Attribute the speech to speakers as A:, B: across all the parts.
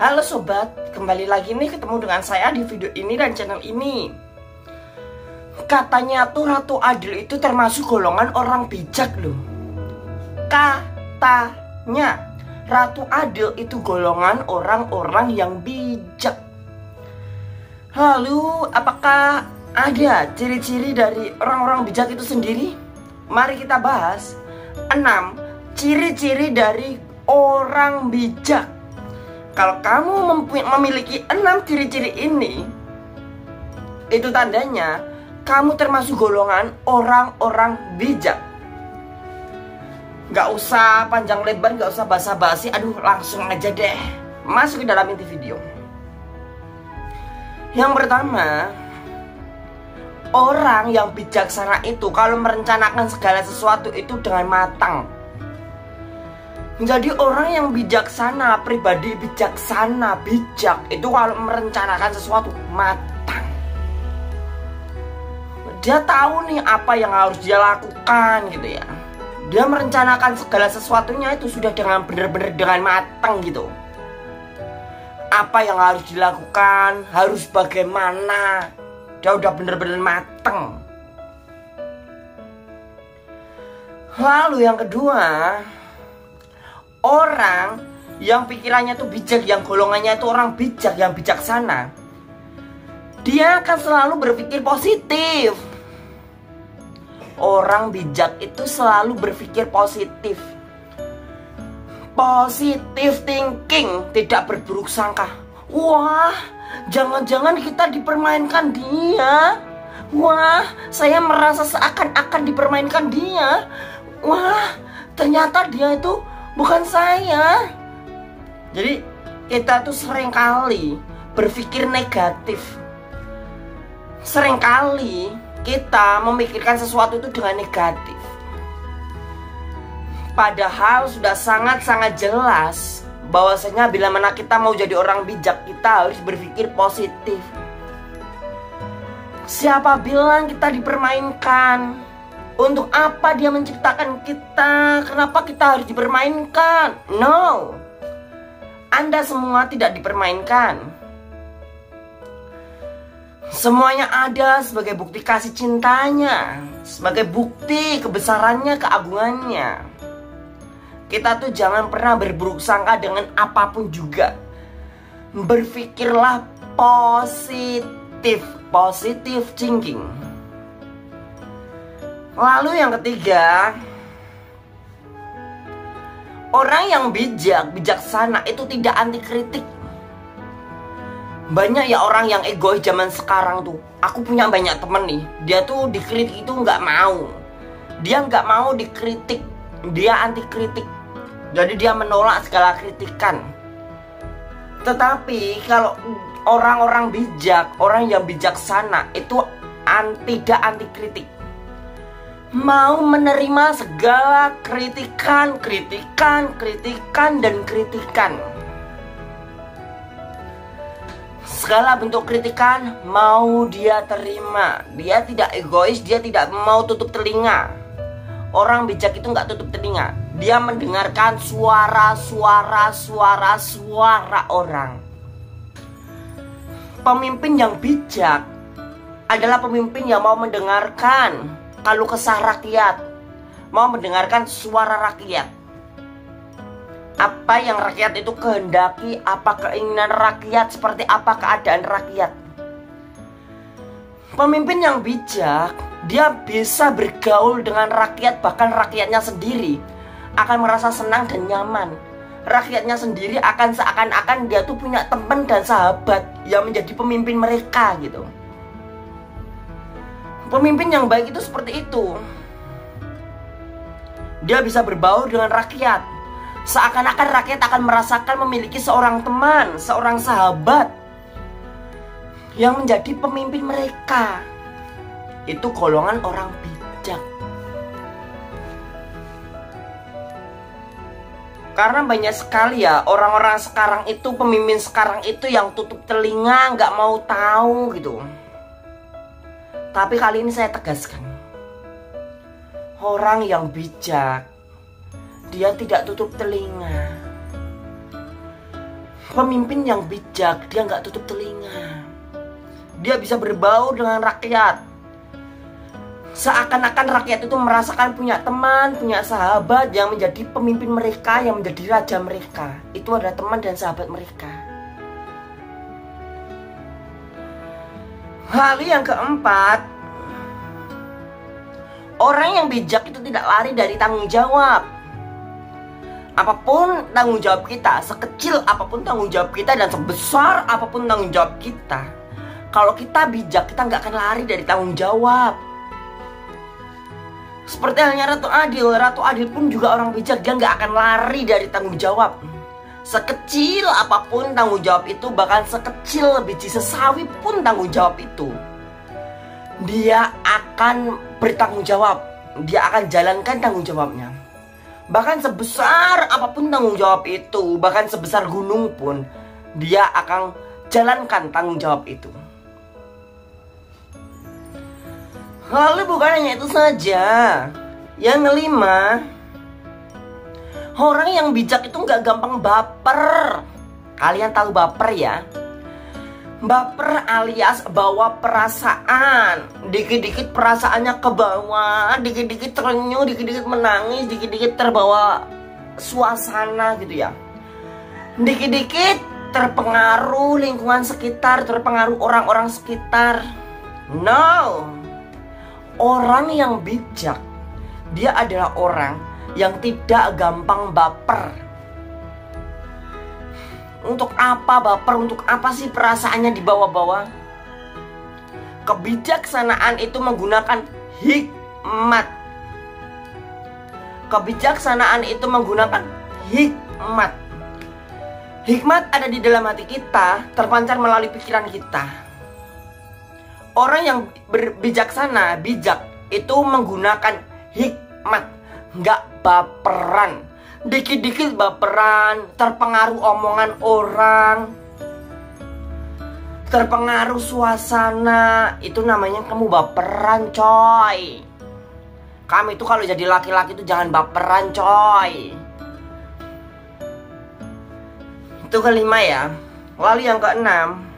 A: Halo sobat, kembali lagi nih ketemu dengan saya di video ini dan channel ini. Katanya tuh Ratu Adil itu termasuk golongan orang bijak loh. Katanya Ratu Adil itu golongan orang-orang yang bijak. Lalu apakah ada ciri-ciri dari orang-orang bijak itu sendiri? Mari kita bahas 6 ciri-ciri dari orang bijak. Kalau kamu memiliki 6 ciri-ciri ini, itu tandanya kamu termasuk golongan orang-orang bijak. Gak usah panjang lebar, gak usah basa-basi. Aduh, langsung aja deh masuk ke dalam inti video. Yang pertama, orang yang bijaksana itu kalau merencanakan segala sesuatu itu dengan matang. Menjadi orang yang bijaksana, pribadi bijaksana, bijak itu kalau merencanakan sesuatu matang. Dia tahu nih apa yang harus dia lakukan gitu ya. Dia merencanakan segala sesuatunya itu sudah dengan benar-benar dengan matang gitu. Apa yang harus dilakukan, harus bagaimana, dia udah benar-benar matang. Lalu yang kedua, orang yang pikirannya tuh bijak, yang golongannya itu orang bijak, yang bijaksana, dia akan selalu berpikir positif. Orang bijak itu selalu berpikir positif. Positive thinking, tidak berburuk sangka. Wah, jangan-jangan kita dipermainkan dia. Wah, saya merasa seakan-akan dipermainkan dia. Wah, ternyata dia itu bukan saya. Jadi kita tuh seringkali berpikir negatif. Seringkali kita memikirkan sesuatu itu dengan negatif. Padahal sudah sangat-sangat jelas bahwasanya bila mana kita mau jadi orang bijak, kita harus berpikir positif. Siapa bilang kita dipermainkan? Untuk apa dia menciptakan kita? Kenapa kita harus dipermainkan? No, Anda semua tidak dipermainkan. Semuanya ada sebagai bukti kasih cintanya, sebagai bukti kebesarannya, keagungannya. Kita tuh jangan pernah berburuk sangka dengan apapun juga. Berpikirlah positif, positive thinking. Lalu yang ketiga, orang yang bijak, bijaksana itu tidak anti kritik. Banyak ya orang yang egois zaman sekarang tuh. Aku punya banyak temen nih, dia tuh dikritik itu nggak mau. Dia nggak mau dikritik, dia anti kritik. Jadi dia menolak segala kritikan. Tetapi kalau orang-orang bijak, orang yang bijaksana itu tidak anti kritik. Mau menerima segala kritikan, dan kritikan. Segala bentuk kritikan mau dia terima. Dia tidak egois, dia tidak mau tutup telinga. Orang bijak itu nggak tutup telinga. Dia mendengarkan suara orang. Pemimpin yang bijak adalah pemimpin yang mau mendengarkan keluh kesah rakyat, mau mendengarkan suara rakyat. Apa yang rakyat itu kehendaki, apa keinginan rakyat, seperti apa keadaan rakyat. Pemimpin yang bijak, dia bisa bergaul dengan rakyat, bahkan rakyatnya sendiri akan merasa senang dan nyaman. Rakyatnya sendiri akan seakan-akan dia tuh punya teman dan sahabat yang menjadi pemimpin mereka gitu. Pemimpin yang baik itu seperti itu. Dia bisa berbaur dengan rakyat. Seakan-akan rakyat akan merasakan memiliki seorang teman, seorang sahabat yang menjadi pemimpin mereka. Itu golongan orang bijak. Karena banyak sekali ya orang-orang sekarang itu, pemimpin sekarang itu yang tutup telinga, nggak mau tahu gitu. Tapi kali ini saya tegaskan, orang yang bijak, dia tidak tutup telinga. Pemimpin yang bijak, dia nggak tutup telinga. Dia bisa berbaur dengan rakyat. Seakan-akan rakyat itu merasakan punya teman, punya sahabat yang menjadi pemimpin mereka, yang menjadi raja mereka. Itu adalah teman dan sahabat mereka. Hal yang keempat, orang yang bijak itu tidak lari dari tanggung jawab. Apapun tanggung jawab kita, sekecil apapun tanggung jawab kita dan sebesar apapun tanggung jawab kita, kalau kita bijak, kita nggak akan lari dari tanggung jawab. Seperti halnya Ratu Adil. Ratu Adil pun juga orang bijak. Dia nggak akan lari dari tanggung jawab. Sekecil apapun tanggung jawab itu, bahkan sekecil biji sesawi pun tanggung jawab itu, dia akan bertanggung jawab. Dia akan jalankan tanggung jawabnya. Bahkan sebesar apapun tanggung jawab itu, bahkan sebesar gunung pun, dia akan jalankan tanggung jawab itu. Lalu bukan hanya itu saja. Yang kelima, orang yang bijak itu nggak gampang baper. Kalian tahu baper ya? Baper alias bawa perasaan. Dikit-dikit perasaannya ke bawah, dikit-dikit terenyuh, dikit-dikit menangis, dikit-dikit terbawa suasana gitu ya. Dikit-dikit terpengaruh lingkungan sekitar, terpengaruh orang-orang sekitar. No. Orang yang bijak, dia adalah orang yang tidak gampang baper. Untuk apa baper? Untuk apa sih perasaannya dibawa-bawa? Kebijaksanaan itu menggunakan hikmat. Kebijaksanaan itu menggunakan hikmat. Hikmat ada di dalam hati kita, terpancar melalui pikiran kita. Orang yang berbijaksana, bijak, itu menggunakan hikmat, nggak baperan. Dikit-dikit baperan, terpengaruh omongan orang, terpengaruh suasana, itu namanya kamu baperan, coy. Kamu itu kalau jadi laki-laki itu jangan baperan, coy. Itu kelima ya. Lalu yang keenam,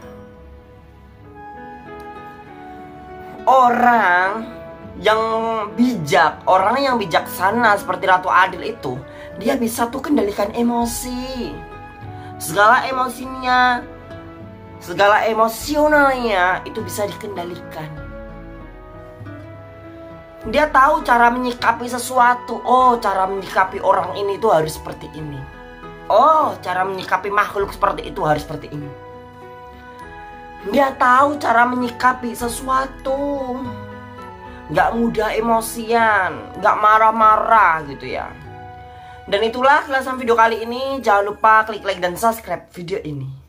A: orang yang bijak, orang yang bijaksana seperti Ratu Adil itu, dia bisa tuh kendalikan emosi. Segala emosinya, segala emosionalnya itu bisa dikendalikan. Dia tahu cara menyikapi sesuatu. Oh, cara menyikapi orang ini tuh harus seperti ini. Oh, cara menyikapi makhluk seperti itu harus seperti ini. Dia tahu cara menyikapi sesuatu. Gak mudah emosian, gak marah-marah gitu ya. Dan itulah kilasan video kali ini. Jangan lupa klik like dan subscribe video ini.